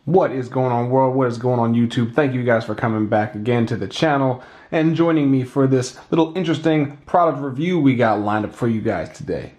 What is going on, world? What is going on, YouTube? Thank you guys for coming back again to the channel and joining me for this little interesting product review we got lined up for you guys today.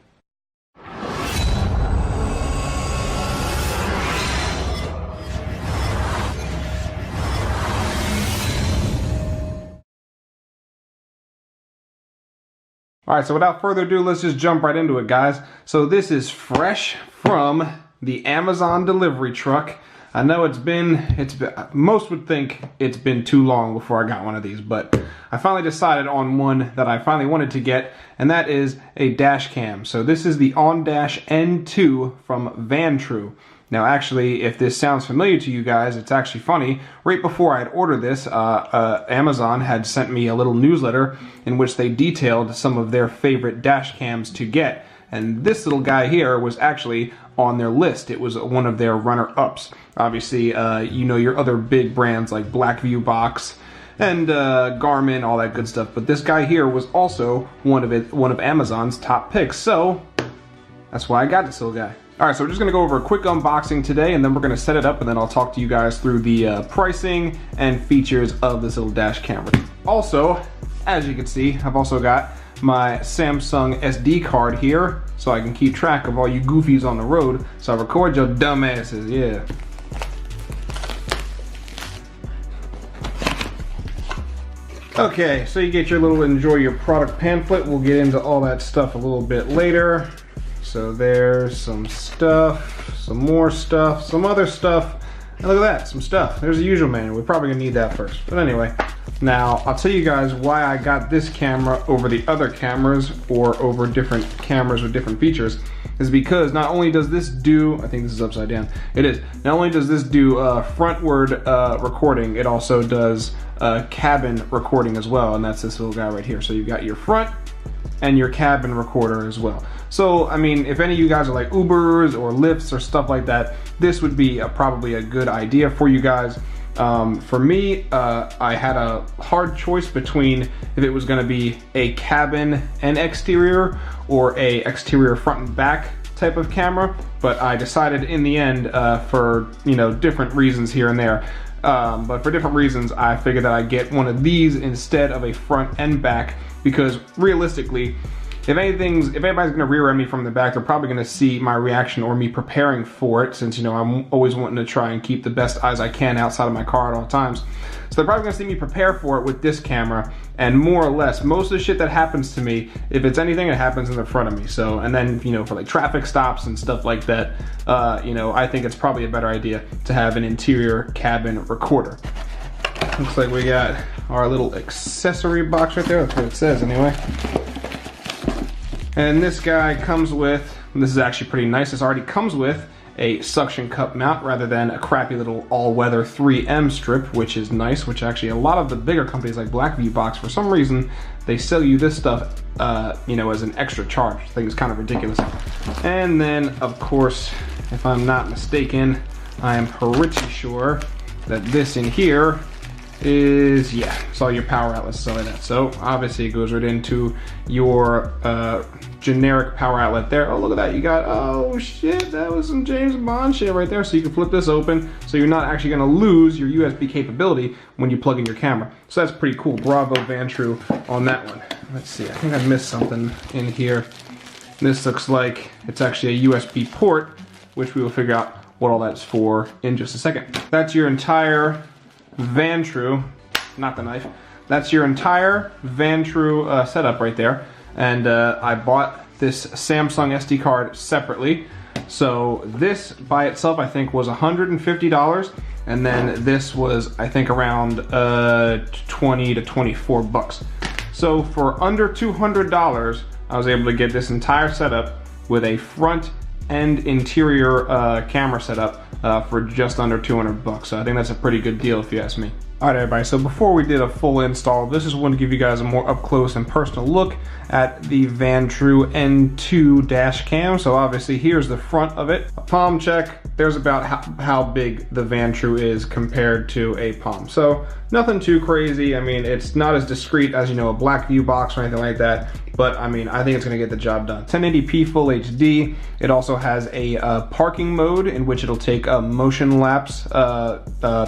Alright, so without further ado, let's just jump right into it, guys. So this is fresh from the Amazon delivery truck. I know it's been, most would think it's been too long before I got one of these, but I finally decided on one that I finally wanted to get, and that is a dash cam. So this is the Vantrue N2 from Vantrue. Now actually, if this sounds familiar to you guys, it's actually funny. Right before I had ordered this, Amazon had sent me a little newsletter in which they detailed some of their favorite dash cams to get. And this little guy here was actually on their list. It was one of their runner-ups. Obviously, you know your other big brands like Blackview Box and Garmin, all that good stuff. But this guy here was also one of Amazon's top picks. So that's why I got this little guy. All right, so we're just gonna go over a quick unboxing today, and then we're gonna set it up, and then I'll talk to you guys through the pricing and features of this little dash camera. Also, as you can see, I've also got my Samsung SD card here, so I can keep track of all you goofies on the road, so I record your dumb asses, yeah. Okay, so you get your little enjoy your product pamphlet. We'll get into all that stuff a little bit later. So there's some stuff, some more stuff, some other stuff, and look at that, some stuff. There's the usual manual. We're probably gonna need that first. But anyway, now I'll tell you guys why I got this camera over the other cameras or over different cameras with different features is because not only does this do, I think this is upside down, it is, not only does this do frontward recording, it also does cabin recording as well, and that's this little guy right here. So you've got your front and your cabin recorder as well. So, I mean, if any of you guys are like Ubers or Lyfts or stuff like that, this would be probably a good idea for you guys. For me, I had a hard choice between if it was gonna be a cabin and exterior or a exterior front and back type of camera, but I decided in the end, for, you know, different reasons here and there, but for different reasons, I figured that I'd get one of these instead of a front and back, because realistically, if anybody's gonna rear end me from the back, they're probably gonna see my reaction or me preparing for it, since, you know, I'm always wanting to try and keep the best eyes I can outside of my car at all times. So they're probably gonna see me prepare for it with this camera, and more or less, most of the shit that happens to me, if it's anything, it happens in the front of me. So, and then, you know, for like traffic stops and stuff like that, you know, I think it's probably a better idea to have an interior cabin recorder. Looks like we got our little accessory box right there. That's what it says anyway. And this guy comes with, this is actually pretty nice, this already comes with a suction cup mount rather than a crappy little all-weather 3M strip, which is nice, which actually a lot of the bigger companies like Blackview Box, for some reason, they sell you this stuff, you know, as an extra charge. I think it's kind of ridiculous. And then, of course, if I'm not mistaken, I am pretty sure that this in here is, yeah, it's all your power outlets, stuff like that. So obviously it goes right into your generic power outlet there. Oh, look at that, you got, oh shit, that was some James Bond shit right there. So you can flip this open, so you're not actually gonna lose your USB capability when you plug in your camera. So that's pretty cool. Bravo Vantrue on that one. Let's see, I think I missed something in here. This looks like it's actually a USB port, which we will figure out what all that's for in just a second. That's your entire Vantrue, not the knife, that's your entire Vantrue setup right there. And I bought this Samsung SD card separately. So this by itself I think was $150, and then this was I think around 20 to 24 bucks. So for under $200 I was able to get this entire setup with a front and interior camera setup for just under 200 bucks. So I think that's a pretty good deal if you ask me. Alright everybody, so before we did a full install, this is one to give you guys a more up close and personal look at the Vantrue N2 Dash Cam. So obviously here's the front of it. A palm check, there's about how big the Vantrue is compared to a palm. So nothing too crazy. I mean, it's not as discreet as, you know, a black view box or anything like that, but I mean, I think it's gonna get the job done. 1080p Full HD. It also has a parking mode in which it'll take motion lapse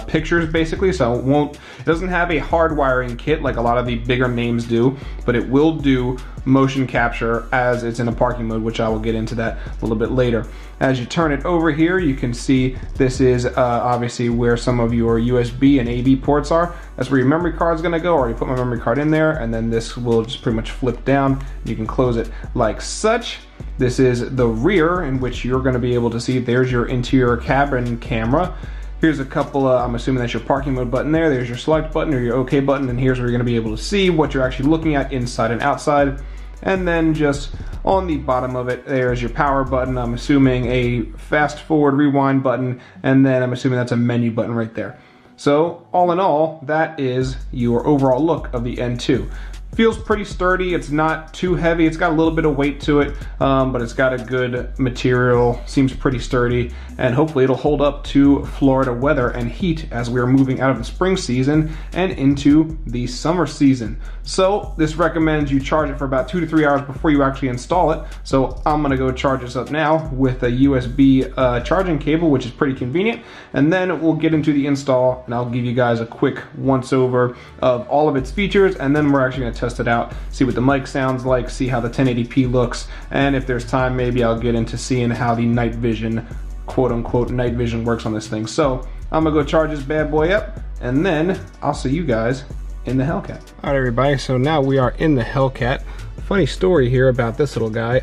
pictures basically, so it doesn't have a hard wiring kit like a lot of the bigger names do, but it will do motion capture as it's in a parking mode, which I will get into that a little bit later. As you turn it over here, you can see this is obviously where some of your USB and AV ports are. That's where your memory card is going to go. I already put my memory card in there, and then this will just pretty much flip down. You can close it like such. This is the rear, in which you're going to be able to see there's your interior cabin camera. Here's a couple, I'm assuming that's your parking mode button there. There's your select button or your OK button, and here's where you're gonna be able to see what you're actually looking at inside and outside. And then just on the bottom of it, there's your power button. I'm assuming a fast forward rewind button, and then I'm assuming that's a menu button right there. So all in all, that is your overall look of the N2. Feels pretty sturdy. It's not too heavy. It's got a little bit of weight to it, but it's got a good material. Seems pretty sturdy, and hopefully it'll hold up to Florida weather and heat as we're moving out of the spring season and into the summer season. So this recommends you charge it for about 2 to 3 hours before you actually install it. So I'm gonna go charge this up now with a USB charging cable, which is pretty convenient, and then we'll get into the install, and I'll give you guys a quick once over of all of its features, and then we're actually gonna test it out, see what the mic sounds like, see how the 1080p looks, and if there's time, maybe I'll get into seeing how the night vision, quote unquote, night vision works on this thing. So I'm gonna go charge this bad boy up, and then I'll see you guys in the Hellcat. All right, everybody, so now we are in the Hellcat. Funny story here about this little guy.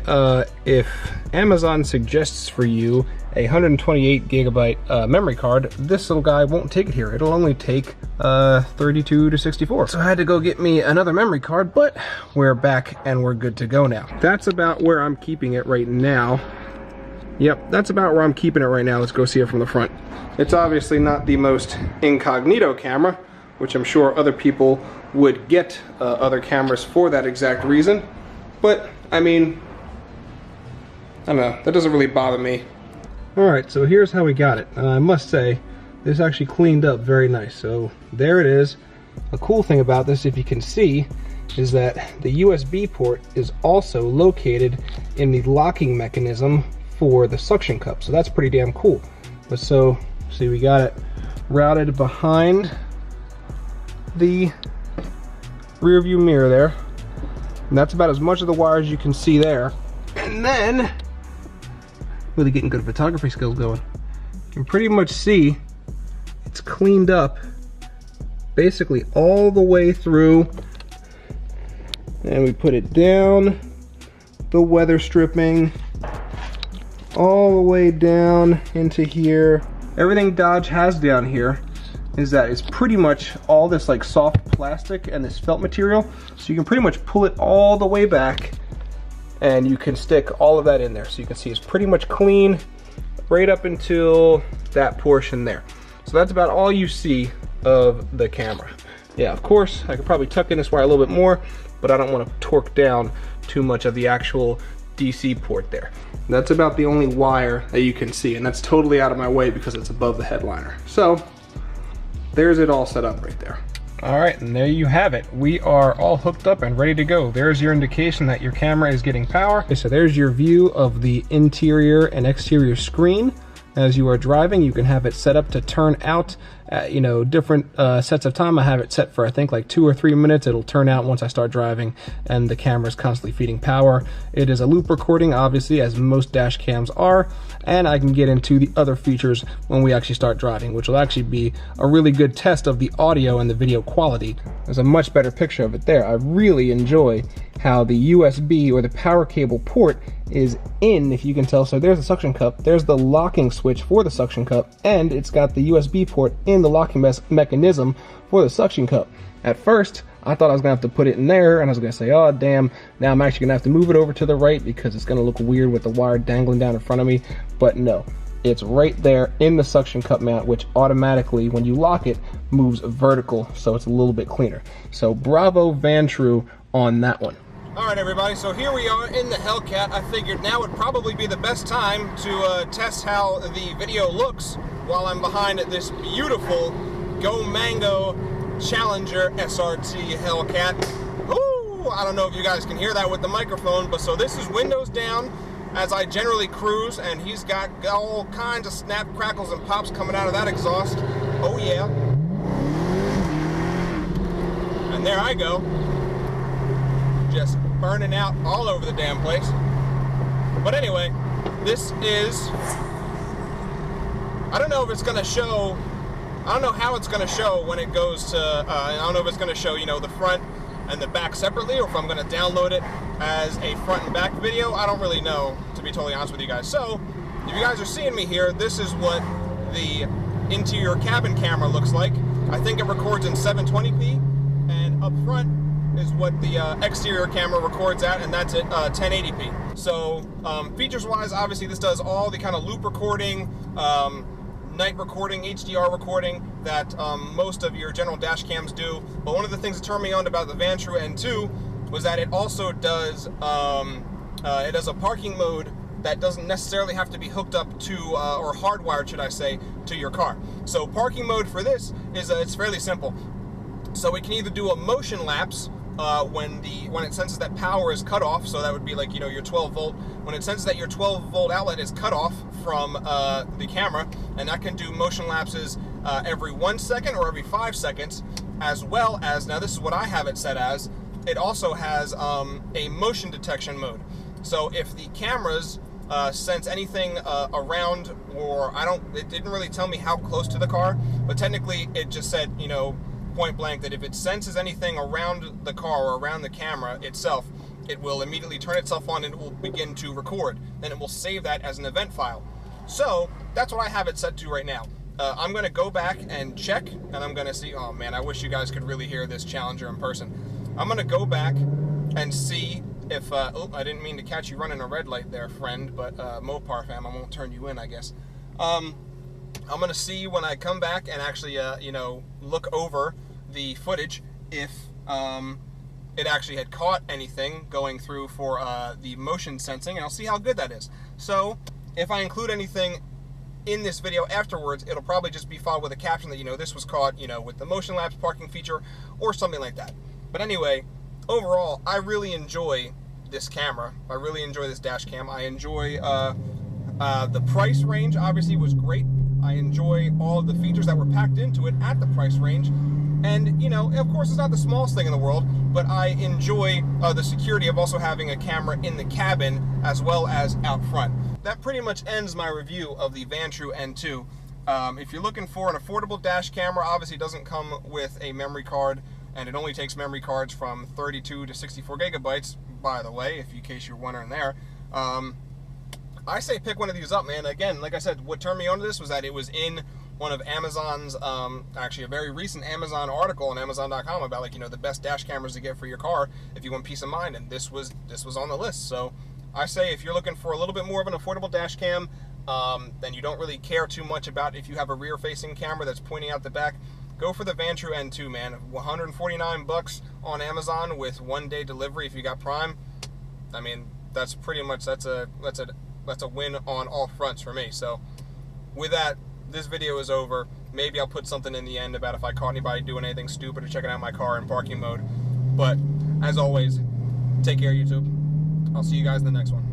If Amazon suggests for you a 128 gigabyte memory card, this little guy won't take it here. It'll only take 32 to 64. So I had to go get me another memory card, but we're back and we're good to go now. That's about where I'm keeping it right now. Yep, that's about where I'm keeping it right now. Let's go see it from the front. It's obviously not the most incognito camera, which I'm sure other people would get other cameras for that exact reason. But, I mean, I don't know, that doesn't really bother me. Alright, so here's how we got it. I must say, this actually cleaned up very nice. So, there it is. A cool thing about this, if you can see, is that the USB port is also located in the locking mechanism for the suction cup. So that's pretty damn cool. But so, see, we got it routed behind the rear view mirror there, and that's about as much of the wires you can see there. And then really getting good photography skills going, you can pretty much see it's cleaned up basically all the way through, and we put it down, the weather stripping all the way down into here. Everything Dodge has down here is that it's pretty much all this like soft plastic and this felt material, so you can pretty much pull it all the way back and you can stick all of that in there. So you can see it's pretty much clean right up until that portion there. So that's about all you see of the camera. Yeah, of course I could probably tuck in this wire a little bit more, but I don't want to torque down too much of the actual DC port there. That's about the only wire that you can see, and that's totally out of my way because it's above the headliner. So there's it all set up right there. All right, and there you have it. We are all hooked up and ready to go. There's your indication that your camera is getting power. Okay, so there's your view of the interior and exterior screen. As you are driving, you can have it set up to turn out at, you know, different sets of time. I have it set for, I think, like 2 or 3 minutes. It'll turn out once I start driving, and the camera is constantly feeding power. It is a loop recording, obviously, as most dash cams are, and I can get into the other features when we actually start driving, which will actually be a really good test of the audio and the video quality. There's a much better picture of it there. I really enjoy how the USB or the power cable port is in, if you can tell. So there's the suction cup, there's the locking switch for the suction cup, and it's got the USB port in the locking mechanism for the suction cup. At first, I thought I was gonna have to put it in there, and I was gonna say, oh damn, now I'm actually gonna have to move it over to the right because it's gonna look weird with the wire dangling down in front of me. But no, it's right there in the suction cup mount, which automatically, when you lock it, moves vertical, so it's a little bit cleaner. So bravo Vantrue on that one. Alright everybody, so here we are in the Hellcat. I figured now would probably be the best time to test how the video looks while I'm behind this beautiful Go Mango Challenger SRT Hellcat. Ooh, I don't know if you guys can hear that with the microphone, but so this is windows down as I generally cruise, and he's got all kinds of snap, crackles, and pops coming out of that exhaust. Oh yeah. And there I go. Just burning out all over the damn place. But anyway, this is, I don't know if it's going to show, I don't know how it's going to show when it goes to, I don't know if it's going to show, you know, the front and the back separately, or if I'm going to download it as a front and back video. I don't really know, to be totally honest with you guys. So, if you guys are seeing me here, this is what the interior cabin camera looks like. I think it records in 720p, and up front is what the exterior camera records at, and that's at 1080p. So features wise, obviously this does all the kind of loop recording, night recording, HDR recording that most of your general dash cams do. But one of the things that turned me on about the Vantrue N2 was that it also does a parking mode that doesn't necessarily have to be hooked up to, or hardwired should I say, to your car. So parking mode for this is, it's fairly simple. So it can either do a motion lapse when it senses that power is cut off, so that would be like, you know, your 12 volt. When it senses that your 12 volt outlet is cut off from the camera, and that can do motion lapses every 1 second or every 5 seconds, as well as, now this is what I have it set as, it also has a motion detection mode. So if the cameras sense anything around, or it didn't really tell me how close to the car, but technically it just said, you know, point blank, that if it senses anything around the car or around the camera itself, it will immediately turn itself on and it will begin to record. Then it will save that as an event file. So that's what I have it set to right now. I'm going to go back and check, and I'm going to see, oh man, I wish you guys could really hear this Challenger in person. I'm going to go back and see if, oh, I didn't mean to catch you running a red light there, friend, but Mopar fam, I won't turn you in, I guess. I'm going to see when I come back and actually, you know, look over the footage if it actually had caught anything going through for the motion sensing, and I'll see how good that is. So if I include anything in this video afterwards, it'll probably just be followed with a caption that, you know, this was caught, you know, with the motion lapse parking feature or something like that. But anyway, overall, I really enjoy this camera. I really enjoy this dash cam. I enjoy the price range, obviously, was great. I enjoy all of the features that were packed into it at the price range. And, you know, of course, it's not the smallest thing in the world, but I enjoy the security of also having a camera in the cabin as well as out front. That pretty much ends my review of the Vantrue N2. If you're looking for an affordable dash camera, obviously it doesn't come with a memory card, and it only takes memory cards from 32 to 64 gigabytes, by the way, in case you're wondering there. I say pick one of these up, man. Again, like I said, what turned me on to this was that it was in one of Amazon's, actually a very recent Amazon article on Amazon.com about, like, you know, the best dash cameras to get for your car if you want peace of mind, and this was on the list. So I say if you're looking for a little bit more of an affordable dash cam, then you don't really care too much about if you have a rear-facing camera that's pointing out the back, go for the Vantrue N2, man. 149 bucks on Amazon with 1-day delivery if you got Prime. I mean, that's pretty much, that's a win on all fronts for me. So with that, this video is over. Maybe I'll put something in the end about if I caught anybody doing anything stupid or checking out my car in parking mode. But as always, take care, YouTube. I'll see you guys in the next one.